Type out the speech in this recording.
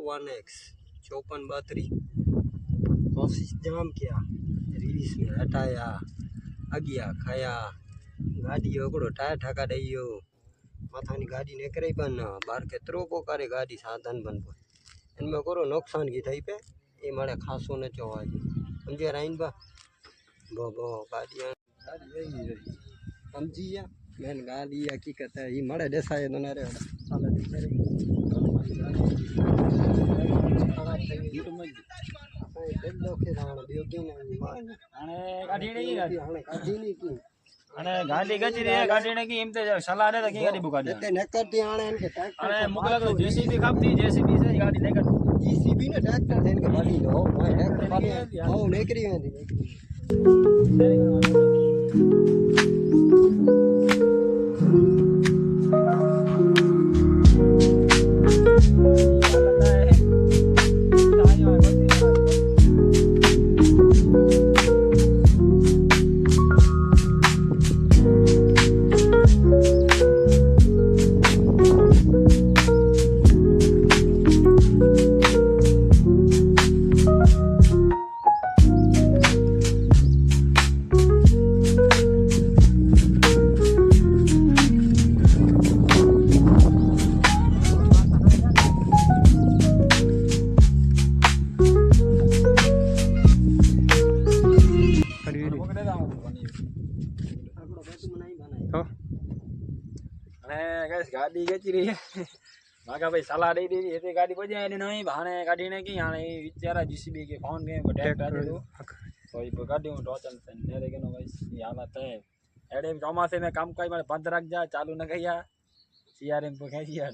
1X 5432 कोशिश जाम किया रीस में हटाया आ गया खाया गाड़ी ओकड़ो टायर ठका दियो माथानी गाड़ी निकरे बन बार के त्रोको करे गाड़ी साधन बन इनमें करो नुकसान की थई पे ये मारे खासो न चवा समझे राइन बा बो गाड़ियां समझिया मैंने गाड़ी हकीकत है ये मारे देसाए तो ना रे साला दिखे रे खराब થઈ ગઈ દેલો કે રાણ બેગી ને અને ગાડી નહીં હાણે ગાડી ની કી અને ગાડી ગજી રે ગાડી ને કી એમ તે સલાહ રે કે ગાડી બુકાડી તે નકરતી આણે ને કે ટ્રેક્ટર અને મુકલા તો જેસીબી ખાપતી જેસીબી છે ગાડી નહીં કરતી જીસીબી ને ટ્રેક્ટર છે કે ગાડી નો હોય ટ્રેક્ટર ગાડી હો નીકળી હતી गाड़ी गची रही है मागा भाई सलाह दे दी ये गाड़ी बजे नहीं बहाने गाड़ी ने की हां विचारा जीसीबी के फोन के ट्रैक्टर दे दो तो ये गाड़ी में टोचन से ने रे के नो भाई ये हालत है एडे चौमासे में काम काई मारे बंद रख जा चालू न गया सीआरएम को खेचिया